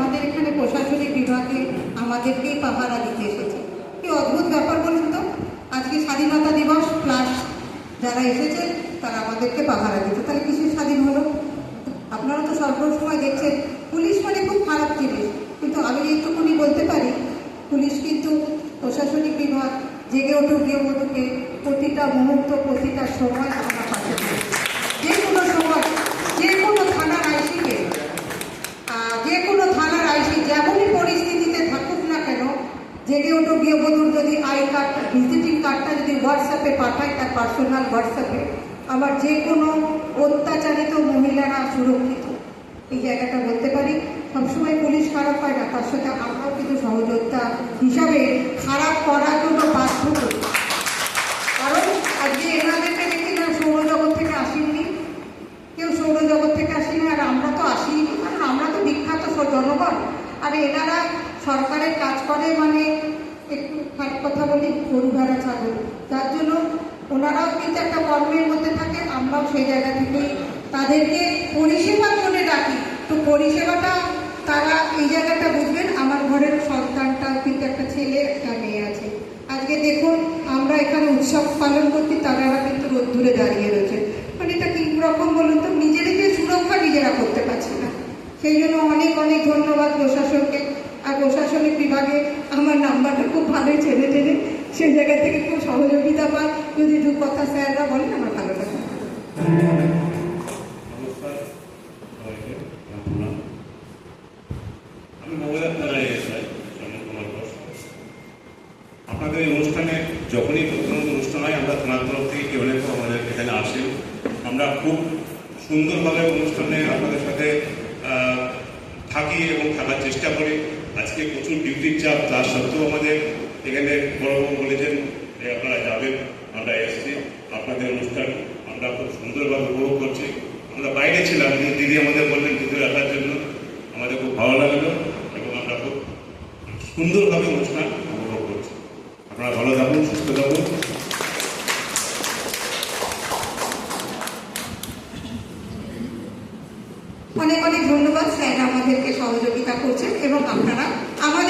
আমাদের এখানে প্রশাসনিক বিভাগে আমাদেরকেই পাহারা দিতে এসেছে। কি অদ্ভুত ব্যাপার বলুন তো, আজকে স্বাধীনতা দিবস প্লাস যারা এসেছে তারা আমাদেরকে পাহারা দিতে, তাহলে কিছু স্বাধীন হলো? আপনারা তো সর্বসময় দেখছেন পুলিশ মানে খুব খারাপ জিনিস, কিন্তু আমি এইটুকুনি বলতে পারি পুলিশ কিন্তু প্রশাসনিক বিভাগ জেগে ওঠুক গৃহবধূকে প্রতিটা মুহূর্ত প্রতিটা সময় আমরা পাশে থাকি। যে কোনো সময় যে কোনো থানার আইসিকে যে কোনো থানার আইসি যেমনই পরিস্থিতিতে থাকুক না কেন, জেগে ওঠুক গৃহবধূর যদি আই কার্ড ভিজিটিং কার্ডটা যদি হোয়াটসঅ্যাপে পাঠায়, তার পার্সোনাল হোয়াটসঅ্যাপে, আবার যে কোনো অত্যাচারিত মহিলারা সুরক্ষিত। এই জায়গাটা বলতে পারি সবসময় পুলিশ খারাপ হয় না, তার সাথে আমরাও কিন্তু সহযোগিতা হিসাবে খারাপ করার জন্য বাধ্য করি। কারণ আজকে এনাদেরকে দেখি না সৌরজগৎ থেকে আসেননি, কেউ সৌরজগৎ থেকে আসেনি, আর আমরা তো আসিনি, কারণ আমরা তো বিখ্যাত জনগণ। আর এনারা সরকারের কাজ করে মানে একটু খারাপ কথা বলি গরু ভেড়া ছাগল, যার জন্য ওনারাও কিন্তু একটা কর্মের মধ্যে থাকে, আমরাও সেই জায়গা থেকেই তাদেরকে পরিষেবার জন্য ডাকি। তো পরিষেবাটা তারা এই জায়গাটা বুঝবেন। আমার ঘরের সন্তানটাও কিন্তু একটা ছেলে একটা মেয়ে আছে। আজকে দেখুন আমরা এখানে উৎসব পালন করছি, তারা কিন্তু রোদ্দুরে দাঁড়িয়ে রয়েছে। মানে এটা কি রকম বলুন তো, নিজেদেরকে সুরক্ষা নিজেরা করতে পারছি না। সেই জন্য অনেক অনেক ধন্যবাদ প্রশাসনকে। আর প্রশাসনিক বিভাগে আমার নাম্বারটা খুব ভালোই ছেড়ে টেনে সেই জায়গা থেকে খুব সহযোগিতা পায়। যদি দু কথা স্যাররা বলেন আমার ভালো লাগে। আপনাদের এই অনুষ্ঠানে যখনই কোনো অনুষ্ঠান হয় আমরা থানার তরফ থেকে কেউ না কেউ আমাদের এখানে আসেন। আমরা খুব সুন্দরভাবে অনুষ্ঠানে আপনাদের সাথে থাকি এবং থাকার চেষ্টা করি। আজকে প্রচুর ডিউটির চাপ, তার সত্ত্বেও আমাদের এখানে বড়বাবু বলেছেন যে আপনারা যাবেন, আমরা এসেছি। আপনাদের অনুষ্ঠান আমরা খুব সুন্দরভাবে উপভোগ করছি। আমরা বাইরে ছিলাম, কিন্তু দিদি আমাদের বললেন ভিতরে আসার জন্য, আমাদের খুব ভালো লাগলো এবং আমরা খুব সুন্দরভাবে অনুষ্ঠান উপভোগ করছি। আপনারা ভালো থাকুন, সুস্থ থাকুন। অনেক অনেক ধন্যবাদ স্যার আমাদেরকে সহযোগিতা করছেন এবং আপনারা আমাদের